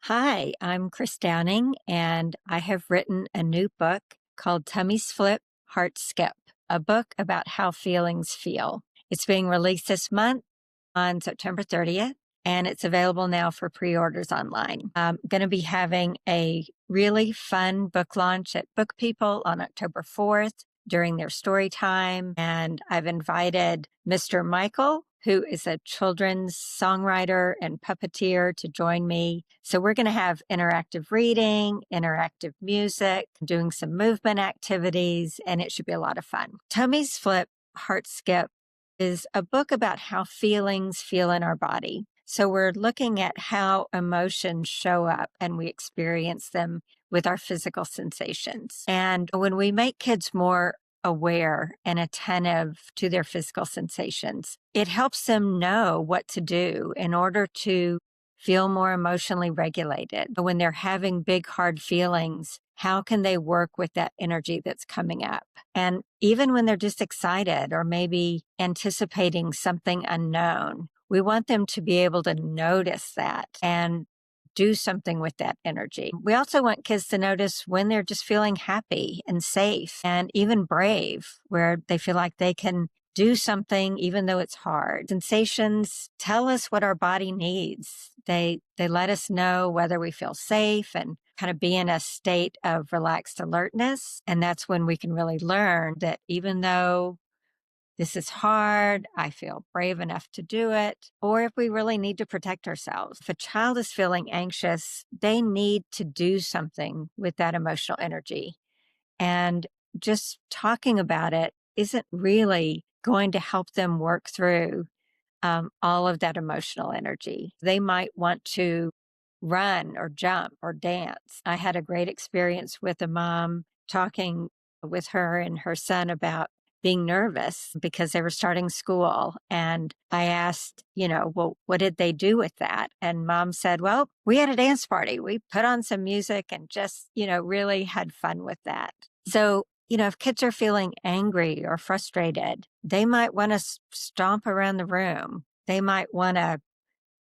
Hi, I'm Kris Downing, and I have written a new book called Tummies Flip, Hearts Skip, a book about how feelings feel. It's being released this month on September 30th, and it's available now for pre orders online. I'm going to be having a really fun book launch at Book People on October 4th during their story time. And I've invited Mr. Michael, who is a children's songwriter and puppeteer, to join me. So we're going to have interactive reading, interactive music, doing some movement activities, and it should be a lot of fun. Tummies Flip, Heart Skip is a book about how feelings feel in our body. So we're looking at how emotions show up and we experience them with our physical sensations. And when we make kids more aware and attentive to their physical sensations, it helps them know what to do in order to feel more emotionally regulated. When they're having big, hard feelings, how can they work with that energy that's coming up? And even when they're just excited or maybe anticipating something unknown, we want them to be able to notice that and do something with that energy. We also want kids to notice when they're just feeling happy and safe and even brave, where they feel like they can do something even though it's hard. Sensations tell us what our body needs. They let us know whether we feel safe and kind of be in a state of relaxed alertness. And that's when we can really learn that even though this is hard, I feel brave enough to do it, or if we really need to protect ourselves. If a child is feeling anxious, they need to do something with that emotional energy. And just talking about it isn't really going to help them work through all of that emotional energy. They might want to run or jump or dance. I had a great experience with a mom talking with her and her son about being nervous because they were starting school. And I asked, well, what did they do with that? And mom said, well, we had a dance party. We put on some music and just, really had fun with that. So, if kids are feeling angry or frustrated, they might want to stomp around the room. They might want to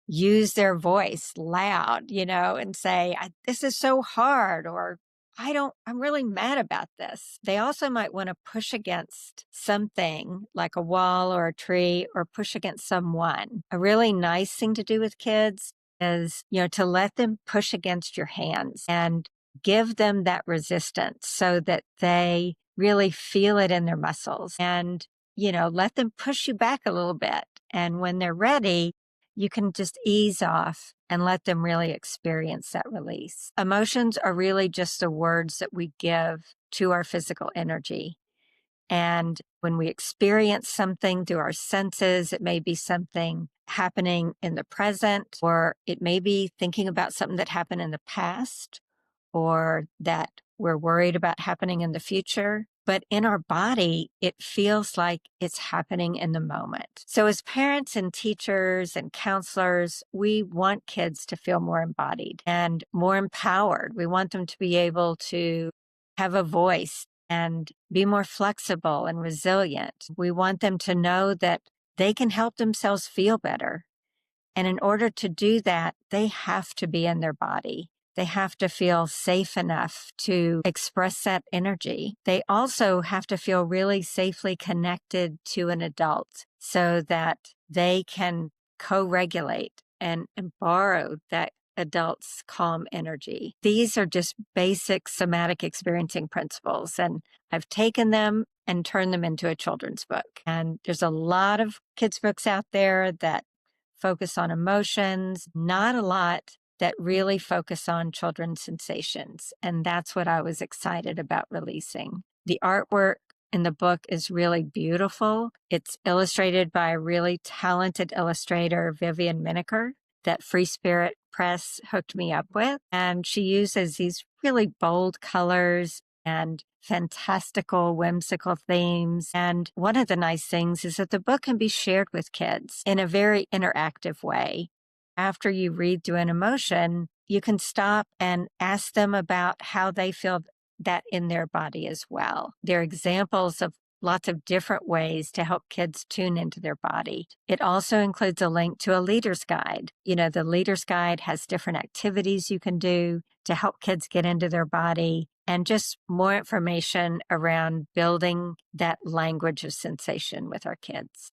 use their voice loud, and say, this is so hard, or I'm really mad about this. They also might want to push against something like a wall or a tree, or push against someone. A really nice thing to do with kids is, to let them push against your hands and give them that resistance so that they really feel it in their muscles, and, let them push you back a little bit. And when they're ready, you can just ease off and let them really experience that release. Emotions are really just the words that we give to our physical energy. And when we experience something through our senses, it may be something happening in the present, or it may be thinking about something that happened in the past, or that we're worried about happening in the future. But in our body, it feels like it's happening in the moment. So as parents and teachers and counselors, we want kids to feel more embodied and more empowered. We want them to be able to have a voice and be more flexible and resilient. We want them to know that they can help themselves feel better. And in order to do that, they have to be in their body. They have to feel safe enough to express that energy. They also have to feel really safely connected to an adult so that they can co-regulate and borrow that adult's calm energy. These are just basic somatic experiencing principles, and I've taken them and turned them into a children's book. And there's a lot of kids' books out there that focus on emotions, not a lot that really focus on children's sensations. And that's what I was excited about releasing. The artwork in the book is really beautiful. It's illustrated by a really talented illustrator, Vivian Miniker, that Free Spirit Press hooked me up with. And she uses these really bold colors and fantastical, whimsical themes. And one of the nice things is that the book can be shared with kids in a very interactive way. After you read through an emotion, you can stop and ask them about how they feel that in their body as well. There are examples of lots of different ways to help kids tune into their body. It also includes a link to a leader's guide. The leader's guide has different activities you can do to help kids get into their body and just more information around building that language of sensation with our kids.